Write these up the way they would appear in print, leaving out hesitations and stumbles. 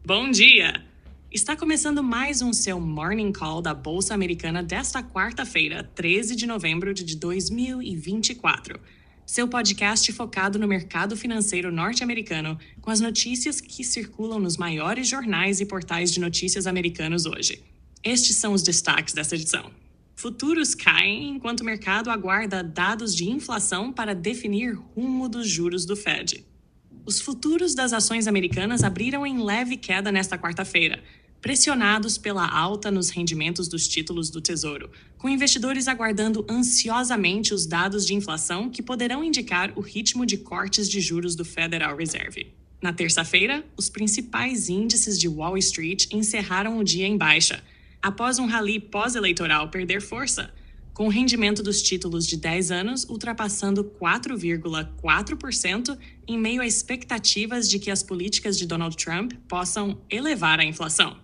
Bom dia! Está começando mais um seu Morning Call da Bolsa Americana desta quarta-feira, 13 de novembro de 2024. Seu podcast focado no mercado financeiro norte-americano, com as notícias que circulam nos maiores jornais e portais de notícias americanos hoje. Estes são os destaques desta edição. Futuros caem enquanto o mercado aguarda dados de inflação para definir rumo dos juros do Fed. Os futuros das ações americanas abriram em leve queda nesta quarta-feira, pressionados pela alta nos rendimentos dos títulos do Tesouro, com investidores aguardando ansiosamente os dados de inflação que poderão indicar o ritmo de cortes de juros do Federal Reserve. Na terça-feira, os principais índices de Wall Street encerraram o dia em baixa, após um rally pós-eleitoral perder força, com o rendimento dos títulos de 10 anos ultrapassando 4,4% em meio a expectativas de que as políticas de Donald Trump possam elevar a inflação.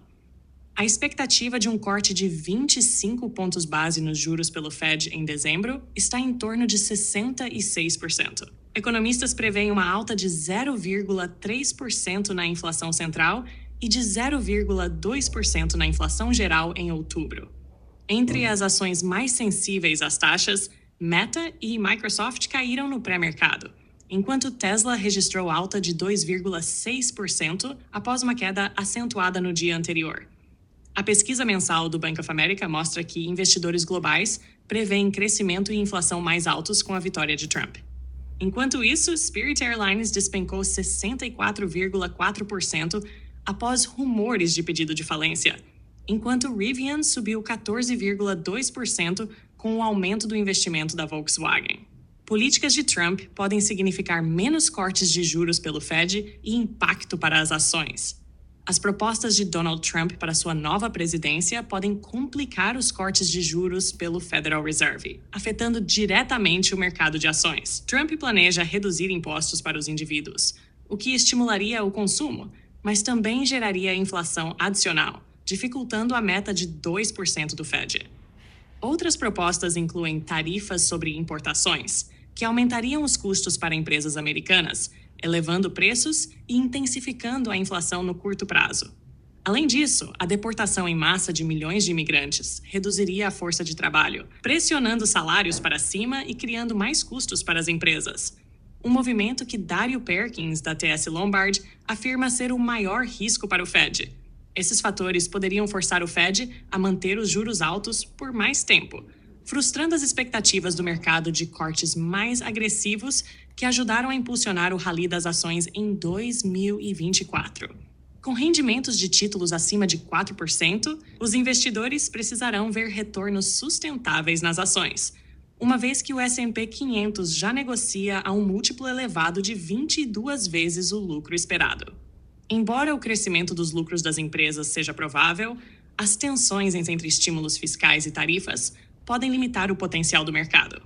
A expectativa de um corte de 25 pontos base nos juros pelo Fed em dezembro está em torno de 66%. Economistas preveem uma alta de 0,3% na inflação central e de 0,2% na inflação geral em outubro. Entre as ações mais sensíveis às taxas, Meta e Microsoft caíram no pré-mercado, enquanto Tesla registrou alta de 2,6% após uma queda acentuada no dia anterior. A pesquisa mensal do Bank of America mostra que investidores globais preveem crescimento e inflação mais altos com a vitória de Trump. Enquanto isso, Spirit Airlines despencou 64,4% após rumores de pedido de falência, enquanto Rivian subiu 14,2% com o aumento do investimento da Volkswagen. Políticas de Trump podem significar menos cortes de juros pelo Fed e impacto para as ações. As propostas de Donald Trump para sua nova presidência podem complicar os cortes de juros pelo Federal Reserve, afetando diretamente o mercado de ações. Trump planeja reduzir impostos para os indivíduos, o que estimularia o consumo, mas também geraria inflação adicional, dificultando a meta de 2% do Fed. Outras propostas incluem tarifas sobre importações, que aumentariam os custos para empresas americanas, elevando preços e intensificando a inflação no curto prazo. Além disso, a deportação em massa de milhões de imigrantes reduziria a força de trabalho, pressionando salários para cima e criando mais custos para as empresas. Um movimento que Dario Perkins, da TS Lombard, afirma ser o maior risco para o Fed. Esses fatores poderiam forçar o Fed a manter os juros altos por mais tempo, frustrando as expectativas do mercado de cortes mais agressivos que ajudaram a impulsionar o rally das ações em 2024. Com rendimentos de títulos acima de 4%, os investidores precisarão ver retornos sustentáveis nas ações, uma vez que o S&P 500 já negocia a um múltiplo elevado de 22 vezes o lucro esperado. Embora o crescimento dos lucros das empresas seja provável, as tensões entre estímulos fiscais e tarifas podem limitar o potencial do mercado.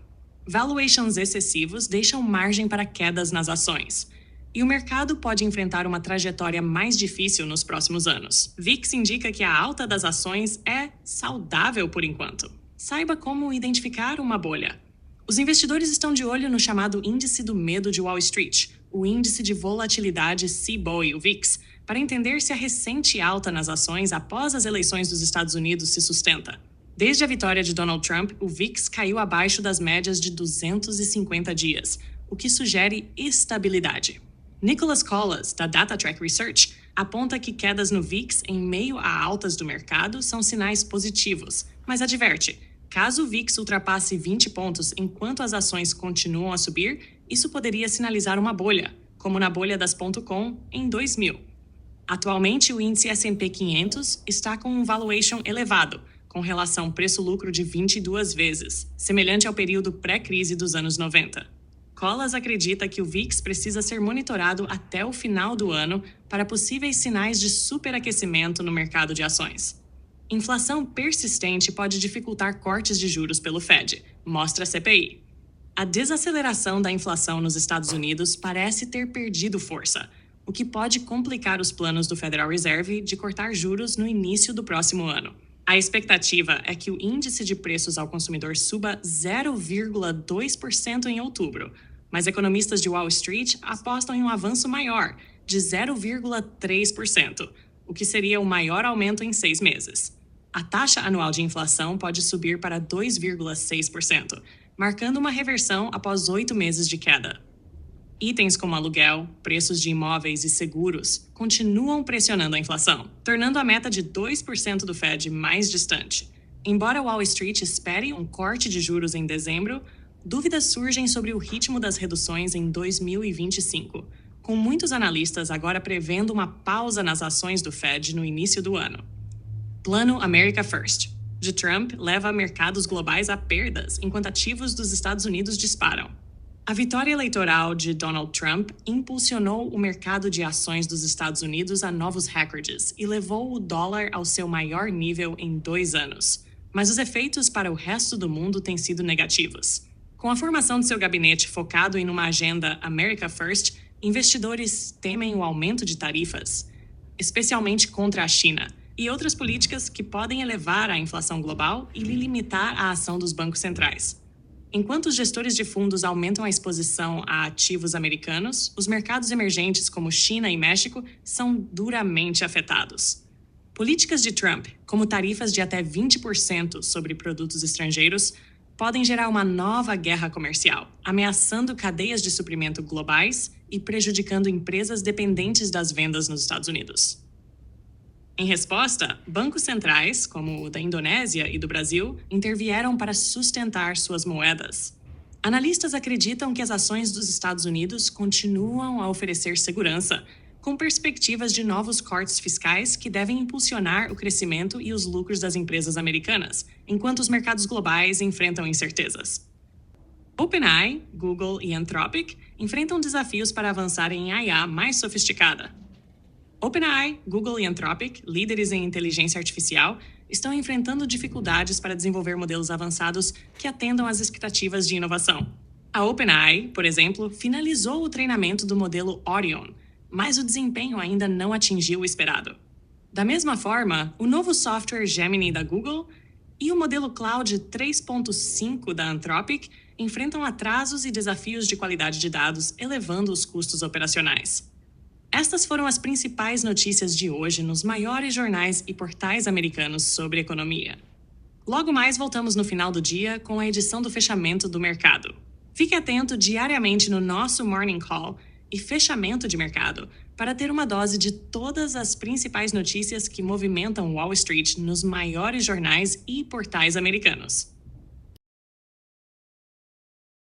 Valuations excessivos deixam margem para quedas nas ações, e o mercado pode enfrentar uma trajetória mais difícil nos próximos anos. VIX indica que a alta das ações é saudável por enquanto. Saiba como identificar uma bolha. Os investidores estão de olho no chamado Índice do Medo de Wall Street, o Índice de Volatilidade CBOE, o VIX, para entender se a recente alta nas ações após as eleições dos Estados Unidos se sustenta. Desde a vitória de Donald Trump, o VIX caiu abaixo das médias de 250 dias, o que sugere estabilidade. Nicholas Collas, da DataTrack Research, aponta que quedas no VIX em meio a altas do mercado são sinais positivos, mas adverte: caso o VIX ultrapasse 20 pontos enquanto as ações continuam a subir, isso poderia sinalizar uma bolha, como na bolha das .com em 2000. Atualmente, o índice S&P 500 está com um valuation elevado, com relação preço-lucro de 22 vezes, semelhante ao período pré-crise dos anos 90. Collas acredita que o VIX precisa ser monitorado até o final do ano para possíveis sinais de superaquecimento no mercado de ações. Inflação persistente pode dificultar cortes de juros pelo Fed, mostra a CPI. A desaceleração da inflação nos Estados Unidos parece ter perdido força, o que pode complicar os planos do Federal Reserve de cortar juros no início do próximo ano. A expectativa é que o índice de preços ao consumidor suba 0,2% em outubro, mas economistas de Wall Street apostam em um avanço maior, de 0,3%, o que seria o maior aumento em 6 meses. A taxa anual de inflação pode subir para 2,6%, marcando uma reversão após 8 meses de queda. Itens como aluguel, preços de imóveis e seguros continuam pressionando a inflação, tornando a meta de 2% do Fed mais distante. Embora Wall Street espere um corte de juros em dezembro, dúvidas surgem sobre o ritmo das reduções em 2025, com muitos analistas agora prevendo uma pausa nas ações do Fed no início do ano. Plano America First, de Trump, leva mercados globais a perdas enquanto ativos dos Estados Unidos disparam. A vitória eleitoral de Donald Trump impulsionou o mercado de ações dos Estados Unidos a novos recordes e levou o dólar ao seu maior nível em 2 anos. Mas os efeitos para o resto do mundo têm sido negativos. Com a formação de seu gabinete focado em uma agenda America First, investidores temem o aumento de tarifas, especialmente contra a China, e outras políticas que podem elevar a inflação global e limitar a ação dos bancos centrais. Enquanto os gestores de fundos aumentam a exposição a ativos americanos, os mercados emergentes como China e México são duramente afetados. Políticas de Trump, como tarifas de até 20% sobre produtos estrangeiros, podem gerar uma nova guerra comercial, ameaçando cadeias de suprimento globais e prejudicando empresas dependentes das vendas nos Estados Unidos. Em resposta, bancos centrais, como o da Indonésia e do Brasil, intervieram para sustentar suas moedas. Analistas acreditam que as ações dos Estados Unidos continuam a oferecer segurança, com perspectivas de novos cortes fiscais que devem impulsionar o crescimento e os lucros das empresas americanas, enquanto os mercados globais enfrentam incertezas. OpenAI, Google e Anthropic enfrentam desafios para avançar em IA mais sofisticada. OpenAI, Google e Anthropic, líderes em inteligência artificial, estão enfrentando dificuldades para desenvolver modelos avançados que atendam às expectativas de inovação. A OpenAI, por exemplo, finalizou o treinamento do modelo Orion, mas o desempenho ainda não atingiu o esperado. Da mesma forma, o novo software Gemini da Google e o modelo Cloud 3.5 da Anthropic enfrentam atrasos e desafios de qualidade de dados, elevando os custos operacionais. Estas foram as principais notícias de hoje nos maiores jornais e portais americanos sobre economia. Logo mais voltamos no final do dia com a edição do fechamento do mercado. Fique atento diariamente no nosso Morning Call e fechamento de mercado para ter uma dose de todas as principais notícias que movimentam Wall Street nos maiores jornais e portais americanos.